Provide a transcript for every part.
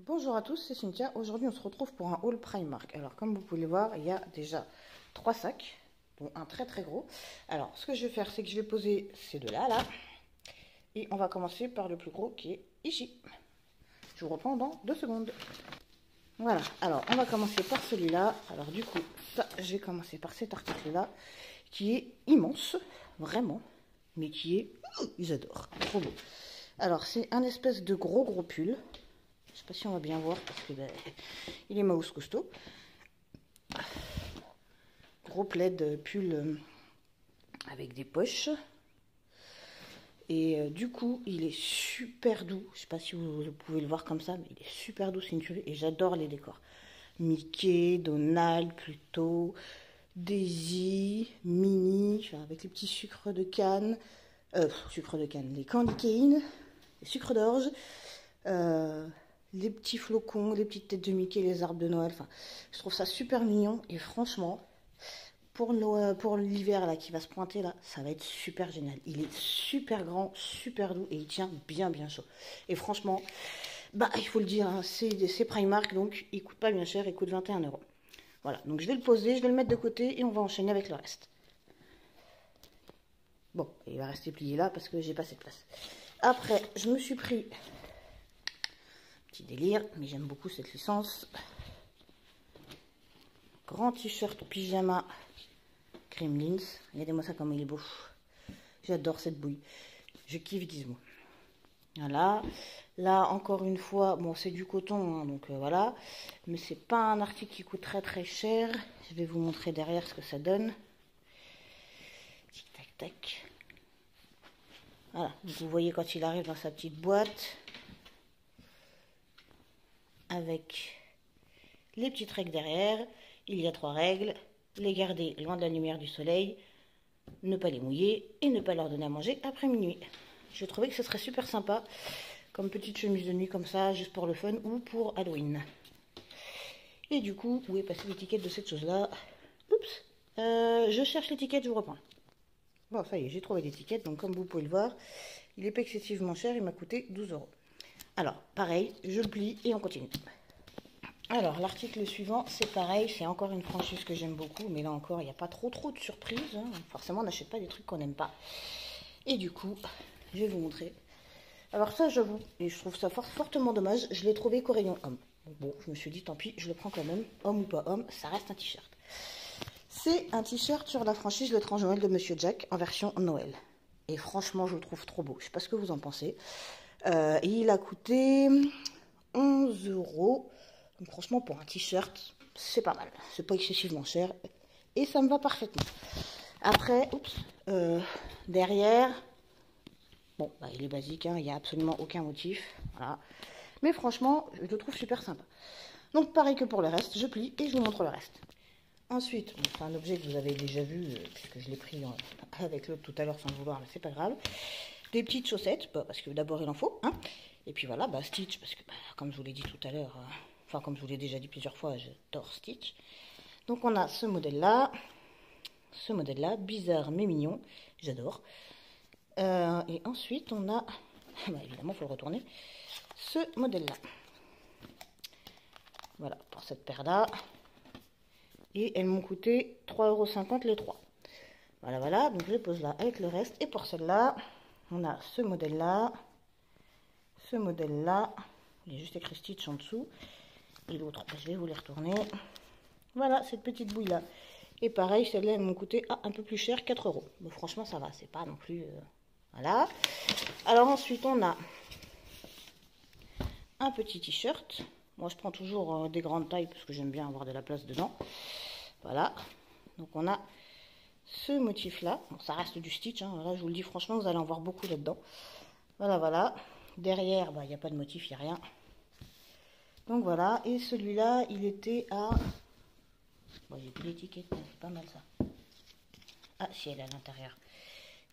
Bonjour à tous, c'est Cynthia. Aujourd'hui, on se retrouve pour un haul Primark. Alors, comme vous pouvez le voir, il y a déjà 3 sacs, dont un très très gros. Alors, ce que je vais faire, c'est que je vais poser ces deux-là, là. Et on va commencer par le plus gros qui est ici. Je vous reprends dans 2 secondes. Voilà, alors on va commencer par celui-là. Alors du coup, ça, je vais commencer par cet article-là, qui est immense, vraiment, mais qui est, j'adore, trop beau. Alors, c'est un espèce de gros pull. Je sais pas si on va bien voir parce que il est mouse costaud. Gros plaid pull avec des poches. Et du coup, il est super doux. Je sais pas si vous pouvez le voir comme ça, mais il est super doux, c'est une tuerie. Et j'adore les décors. Mickey, Donald, Pluto, Daisy, Minnie, enfin, avec les petits sucres de canne. Les candy cane, les sucres d'orge. Les petits flocons, les petites têtes de Mickey, les arbres de Noël. Enfin, je trouve ça super mignon. Et franchement, pour l'hiver là qui va se pointer là, ça va être super génial. Il est super grand, super doux et il tient bien chaud. Et franchement, bah il faut le dire, hein, c'est Primark, donc il coûte pas bien cher, il coûte 21 €. Voilà, donc je vais le poser, je vais le mettre de côté et on va enchaîner avec le reste. Bon, il va rester plié là parce que j'ai pas assez de place. Après, je me suis pris... Petit délire, mais j'aime beaucoup cette licence. Grand t-shirt pyjama Gremlins. Regardez-moi ça comme il est beau. J'adore cette bouille. Je kiffe Gizmo. Voilà. Là, encore une fois, bon, c'est du coton, hein, donc voilà. Mais c'est pas un article qui coûte très cher. Je vais vous montrer derrière ce que ça donne. Tic tac tac. Voilà. Donc, vous voyez quand il arrive dans sa petite boîte. Avec les petites règles derrière. Il y a 3 règles. Les garder loin de la lumière du soleil, ne pas les mouiller et ne pas leur donner à manger après minuit. Je trouvais que ce serait super sympa comme petite chemise de nuit comme ça, juste pour le fun ou pour Halloween. Et du coup, où est passée l'étiquette de cette chose-là? Oups, je cherche l'étiquette, je vous reprends. Bon, ça y est, j'ai trouvé l'étiquette, donc comme vous pouvez le voir, il n'est pas excessivement cher, il m'a coûté 12 €. Alors, pareil, je le plie et on continue. Alors, l'article suivant, c'est pareil, c'est encore une franchise que j'aime beaucoup, mais là encore, il n'y a pas trop de surprises. Hein. Forcément, on n'achète pas des trucs qu'on n'aime pas. Et du coup, je vais vous montrer. Alors ça, j'avoue, et je trouve ça fortement dommage, je l'ai trouvé qu'au rayon homme. Bon, je me suis dit, tant pis, je le prends quand même. Homme ou pas homme, ça reste un t-shirt. C'est un t-shirt sur la franchise L'étrange Noël de Monsieur Jack, en version Noël. Et franchement, je le trouve trop beau. Je sais pas ce que vous en pensez. Il a coûté 11 €. Donc franchement, pour un t-shirt, c'est pas mal. C'est pas excessivement cher. Et ça me va parfaitement. Après, derrière, bon, bah, il est basique, hein, il n'y a absolument aucun motif. Voilà. Mais franchement, je le trouve super sympa. Donc pareil que pour le reste, je plie et je vous montre le reste. Ensuite, c'est un objet que vous avez déjà vu, puisque je l'ai pris avec l'autre tout à l'heure sans le vouloir, mais c'est pas grave. Des petites chaussettes, bah, parce que d'abord il en faut. Hein. Et puis voilà, bah, Stitch, parce que bah, comme je vous l'ai dit tout à l'heure... Enfin, comme je vous l'ai déjà dit plusieurs fois, j'adore Stitch. Donc, on a ce modèle-là. Ce modèle-là, bizarre mais mignon. J'adore. Et ensuite, on a... Bah, évidemment, il faut le retourner. Ce modèle-là. Voilà, pour cette paire-là. Et elles m'ont coûté 3,50 € les 3. Voilà. Donc, je les pose là avec le reste. Et pour celle-là, on a ce modèle-là. Ce modèle-là. Il y a juste écrit Stitch en dessous. Et l'autre, je vais vous les retourner. Voilà, cette petite bouille-là. Et pareil, celle-là, elles m'ont coûté un peu plus cher, 4 €. Bon, franchement, ça va, c'est pas non plus... voilà. Alors ensuite, on a un petit t-shirt. Moi, je prends toujours des grandes tailles parce que j'aime bien avoir de la place dedans. Voilà. Donc, on a ce motif-là. Bon, ça reste du Stitch. Hein. Là, je vous le dis, franchement, vous allez en voir beaucoup là-dedans. Voilà. Derrière, bah, il n'y a pas de motif, il n'y a rien. Donc voilà, et celui-là, il était à... Bon, j'ai plus l'étiquette, mais c'est pas mal ça. Ah, si, elle est à l'intérieur.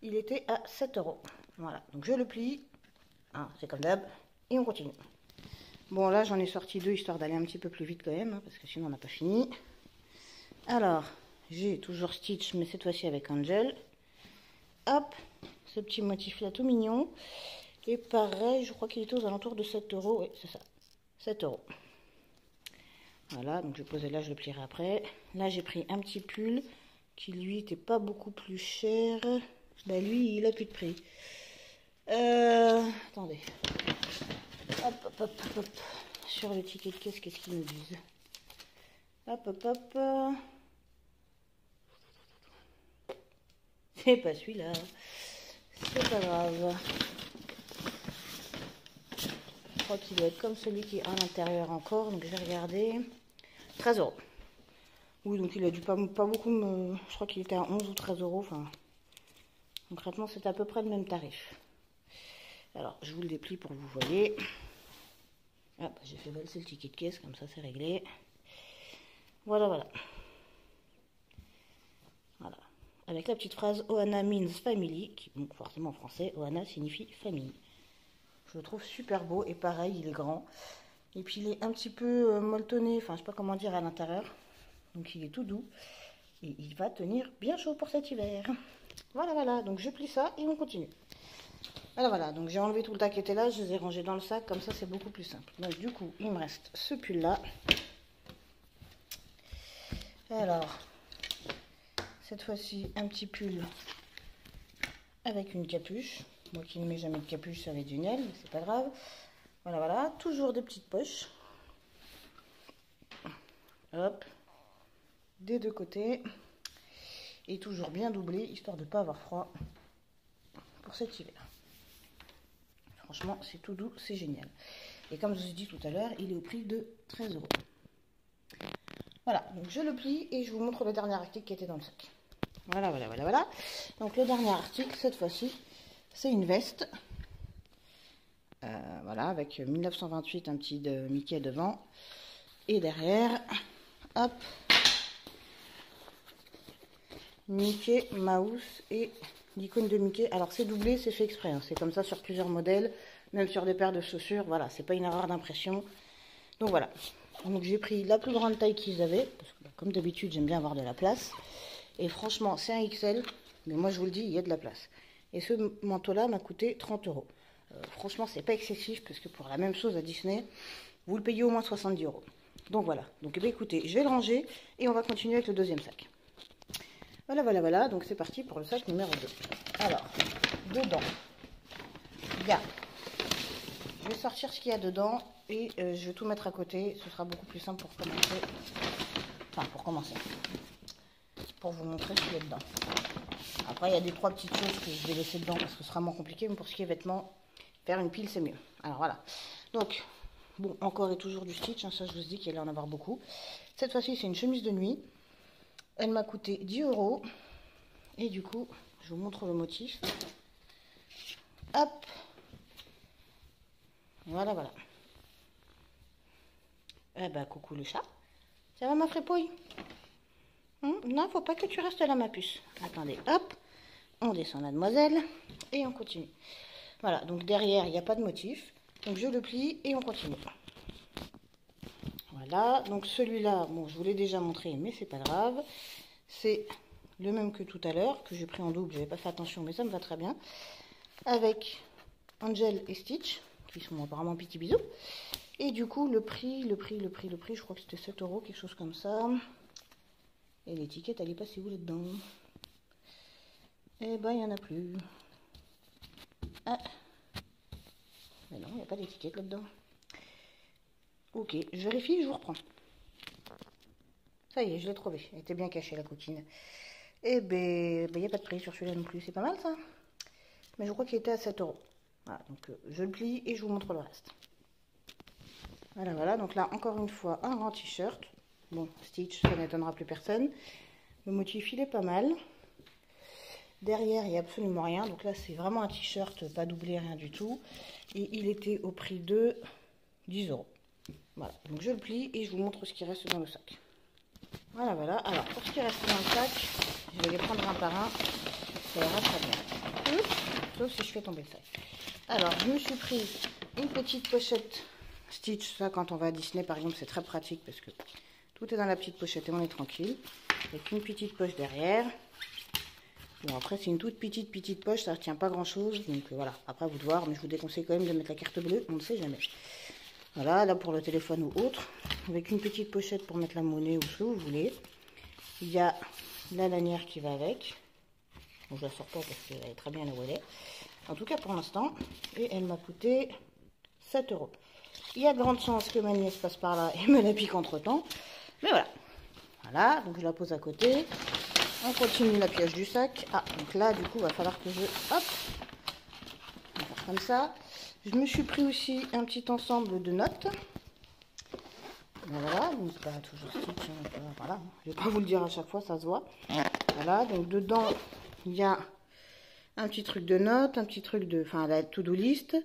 Il était à 7 €. Voilà, donc je le plie. Hein, c'est comme d'hab. Et on continue. Bon, là, j'en ai sorti 2, histoire d'aller un petit peu plus vite quand même, hein, parce que sinon, on n'a pas fini. Alors, j'ai toujours Stitch, mais cette fois-ci avec Angel. Hop, ce petit motif-là tout mignon. Et pareil, je crois qu'il était aux alentours de 7 €. Oui, c'est ça. 7 €. Voilà, donc je vais poser là, je le plierai après. Là, j'ai pris un petit pull qui, lui, n'était pas beaucoup plus cher. Bah, lui, il a plus de prix. Attendez. Hop, hop, hop, hop, hop. Sur le ticket de caisse, qu'est-ce qu'ils nous disent? Hop, hop, hop. C'est pas celui-là. C'est pas grave. Je crois qu'il doit être comme celui qui est à l'intérieur encore. Donc, je vais regarder. 13 €. Oui, donc il a dû pas beaucoup me... Je crois qu'il était à 11 ou 13 €. Enfin, concrètement, c'est à peu près le même tarif. Alors, je vous le déplie pour que vous voyez. Ah, bah, j'ai fait valser le ticket de caisse, comme ça, c'est réglé. Voilà, voilà. Voilà. Avec la petite phrase Ohana means family, qui, donc forcément en français, Ohana signifie famille. Je le trouve super beau, et pareil, il est grand. Et puis il est un petit peu molletonné, enfin je sais pas comment dire, à l'intérieur. Donc il est tout doux. Et il va tenir bien chaud pour cet hiver. Voilà, voilà, donc je plie ça et on continue. Voilà, voilà, donc j'ai enlevé tout le tas qui était là, je les ai rangés dans le sac, comme ça c'est beaucoup plus simple. Donc du coup, il me reste ce pull là. Alors, cette fois-ci, un petit pull avec une capuche. Moi qui ne mets jamais de capuche, ça va être génial, mais c'est pas grave. Voilà, voilà, toujours des petites poches. Hop, des deux côtés. Et toujours bien doublé, histoire de ne pas avoir froid pour cet hiver. Franchement, c'est tout doux, c'est génial. Et comme je vous ai dit tout à l'heure, il est au prix de 13 €. Voilà, donc je le plie et je vous montre le dernier article qui était dans le sac. Voilà, voilà, voilà, voilà. Donc le dernier article, cette fois-ci, c'est une veste. Voilà, avec 1928, un petit de Mickey devant. Et derrière, hop, Mickey, Mouse et l'icône de Mickey. Alors c'est doublé, c'est fait exprès, hein. C'est comme ça sur plusieurs modèles, même sur des paires de chaussures. Voilà, c'est pas une erreur d'impression. Donc voilà. Donc j'ai pris la plus grande taille qu'ils avaient, parce que comme d'habitude j'aime bien avoir de la place. Et franchement c'est un XL, mais moi je vous le dis, il y a de la place. Et ce manteau-là m'a coûté 30 €. Franchement c'est pas excessif, parce que pour la même chose à Disney, vous le payez au moins 70 €. Donc voilà. Donc eh bien, écoutez, je vais le ranger et on va continuer avec le deuxième sac. Voilà, voilà, voilà. Donc c'est parti pour le sac numéro 2. Alors, dedans, il y a... Je vais sortir ce qu'il y a dedans et je vais tout mettre à côté. Ce sera beaucoup plus simple pour commencer. Enfin, pour commencer. Pour vous montrer ce qu'il y a dedans. Après, il y a des 3 petites choses que je vais laisser dedans parce que ce sera moins compliqué. Mais pour ce qui est vêtements, faire une pile, c'est mieux. Alors voilà. Donc, bon, encore et toujours du Stitch. Hein, ça, je vous dis qu'il allait en avoir beaucoup. Cette fois-ci, c'est une chemise de nuit. Elle m'a coûté 10 €. Et du coup, je vous montre le motif. Hop. Voilà, voilà. Eh ben, coucou le chat. Ça va, ma fripouille? Non, faut pas que tu restes là, ma puce. Attendez, hop. On descend la demoiselle. Et on continue. Voilà, donc derrière, il n'y a pas de motif. Donc je le plie et on continue. Voilà, donc celui-là, bon, je vous l'ai déjà montré, mais c'est pas grave. C'est le même que tout à l'heure, que j'ai pris en double, j'avais pas fait attention, mais ça me va très bien. Avec Angel et Stitch, qui sont apparemment petits bisous. Et du coup, le prix, je crois que c'était 7 €, quelque chose comme ça. Et l'étiquette, elle est passée où là-dedans? Eh ben, il n'y en a plus. Ah. Mais non, il n'y a pas d'étiquette là-dedans. Ok, je vérifie, je vous reprends. Ça y est, je l'ai trouvé. Elle était bien cachée, la coquine. Eh ben, il n'y a pas de prix sur celui-là non plus. C'est pas mal, ça. Mais je crois qu'il était à 7 €. Voilà, donc je le plie et je vous montre le reste. Voilà, voilà. Donc là, encore une fois, un grand t-shirt. Bon, Stitch, ça n'étonnera plus personne. Le motif, il est pas mal. Derrière, il n'y a absolument rien. Donc là, c'est vraiment un t-shirt, pas doublé, rien du tout. Et il était au prix de 10 €. Voilà, donc je le plie et je vous montre ce qui reste dans le sac. Voilà, voilà. Alors, pour ce qui reste dans le sac, je vais les prendre un par un. Ça ira très bien. Sauf si je fais tomber le sac. Alors, je me suis pris une petite pochette Stitch. Ça, quand on va à Disney, par exemple, c'est très pratique parce que tout est dans la petite pochette et on est tranquille. Avec une petite poche derrière. Bon, après, c'est une toute petite poche. Ça ne retient pas grand-chose. Donc, voilà. Après, à vous de voir. Mais je vous déconseille quand même de mettre la carte bleue. On ne sait jamais. Voilà, là pour le téléphone ou autre, avec une petite pochette pour mettre la monnaie ou ce que vous voulez. Il y a la lanière qui va avec. Bon, je la sors pas parce qu'elle est très bien là où elle est. En tout cas pour l'instant. Et elle m'a coûté 7 €. Il y a de grandes chances que ma nièce passe par là et me la pique entre temps. Mais voilà. Voilà, donc je la pose à côté. On continue la piège du sac. Ah, donc là du coup il va falloir que je... Hop, on va faire comme ça. Je me suis pris aussi un petit ensemble de notes. Voilà, donc c'est pas toujours stitch, voilà, je vais pas vous le dire à chaque fois, ça se voit. Voilà, donc dedans, il y a un petit truc de notes, un petit truc de, enfin la to-do list,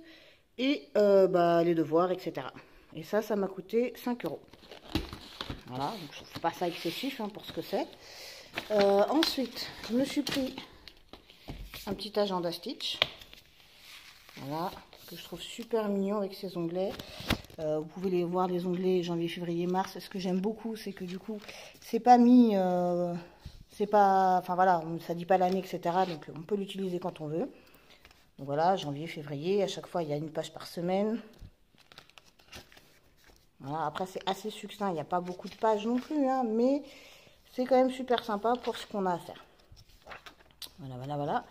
et les devoirs, etc. Et ça m'a coûté 5 €. Voilà, donc je trouve pas ça excessif pour ce que c'est. Ensuite, je me suis pris un petit agenda Stitch. Voilà, que je trouve super mignon avec ses onglets. Vous pouvez les voir, les onglets janvier, février, mars. Et ce que j'aime beaucoup, c'est que du coup, c'est pas mis, c'est pas, enfin voilà, ça dit pas l'année, etc. Donc on peut l'utiliser quand on veut. Donc voilà, janvier, février, à chaque fois il y a une page par semaine. Voilà, après c'est assez succinct, il n'y a pas beaucoup de pages non plus, mais c'est quand même super sympa pour ce qu'on a à faire. Voilà, voilà, voilà.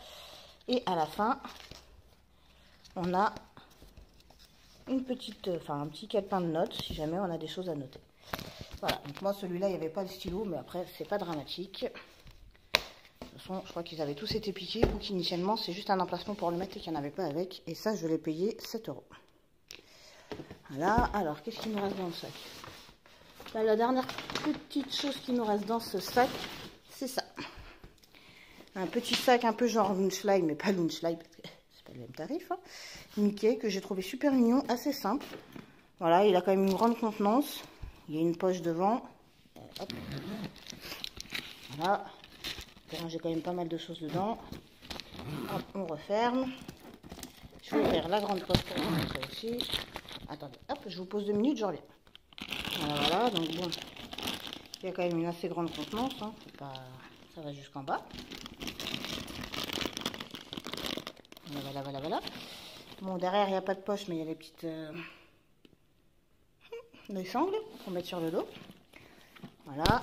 Et à la fin, on a une petite, un petit calepin de notes si jamais on a des choses à noter. Voilà, donc moi celui-là il n'y avait pas le stylo, mais après c'est pas dramatique. De toute façon, je crois qu'ils avaient tous été piqués ou qu'initialement c'est juste un emplacement pour le mettre et qu'il n'y en avait pas avec. Et ça je l'ai payé 7 €. Voilà, alors qu'est-ce qu'il nous reste dans le sac? Là, la dernière petite chose qui nous reste dans ce sac, c'est ça. Un petit sac un peu genre Loungefly, mais pas Loungefly parce que c'est pas le même tarif. Mickey, que j'ai trouvé super mignon, assez simple. Voilà, il a quand même une grande contenance. Il y a une poche devant. Hop. Voilà. J'ai quand même pas mal de choses dedans. Hop, on referme. Je vais ouvrir la grande poche pour vous montrer aussi. Attendez, hop, je vous pose 2 minutes, je reviens. Voilà, voilà, donc bon, il y a quand même une assez grande contenance, ça va jusqu'en bas. Voilà, voilà, voilà. Bon, derrière, il n'y a pas de poche, mais il y a les petites des sangles pour mettre sur le dos. Voilà.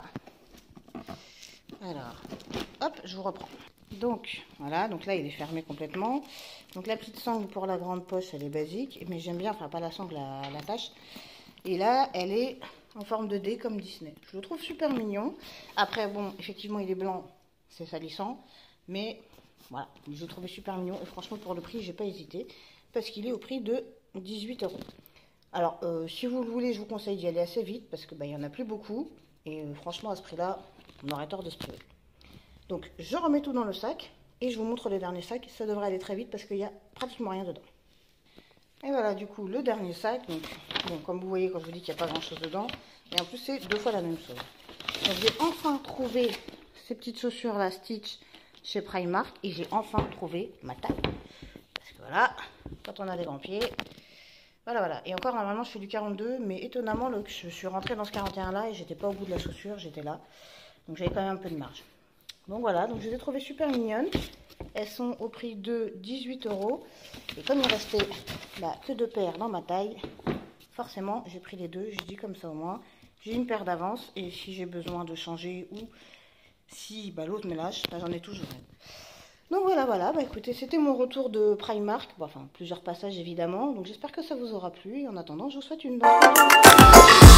Alors, hop, je vous reprends. Donc, voilà, donc là, il est fermé complètement. Donc, la petite sangle pour la grande poche, elle est basique, mais j'aime bien, enfin, pas la sangle, la tâche. Et là, elle est en forme de dé comme Disney. Je le trouve super mignon. Après, bon, effectivement, il est blanc, c'est salissant. Mais voilà, je le trouvais super mignon. Et franchement, pour le prix, j'ai pas hésité. Parce qu'il est au prix de 18 €. Alors, si vous le voulez, je vous conseille d'y aller assez vite. Parce que il y en a plus beaucoup. Et franchement, à ce prix-là, on aurait tort de se priver. Donc, je remets tout dans le sac. Et je vous montre le dernier sac. Ça devrait aller très vite parce qu'il n'y a pratiquement rien dedans. Et voilà, du coup, le dernier sac. Donc, bon, comme vous voyez, quand je vous dis qu'il n'y a pas grand-chose dedans. Et en plus, c'est 2 fois la même chose. Donc, j'ai enfin trouvé ces petites chaussures-là, Stitch, chez Primark. Et j'ai enfin trouvé ma taille. Parce que voilà, quand on a des grands pieds. Voilà, voilà. Et encore, normalement, je fais du 42. Mais étonnamment, je suis rentrée dans ce 41-là. Et j'étais pas au bout de la chaussure, j'étais là. Donc, j'avais quand même un peu de marge. Donc, voilà. Donc, je les ai trouvées super mignonnes. Elles sont au prix de 18 €. Et comme il restait que 2 paires dans ma taille, forcément, j'ai pris les deux. Je dis comme ça au moins. J'ai une paire d'avance. Et si j'ai besoin de changer ou si l'autre me lâche, j'en ai toujours une. Donc voilà, voilà. Écoutez, c'était mon retour de Primark. Bon, enfin, plusieurs passages évidemment. Donc j'espère que ça vous aura plu. Et en attendant, je vous souhaite une bonne journée.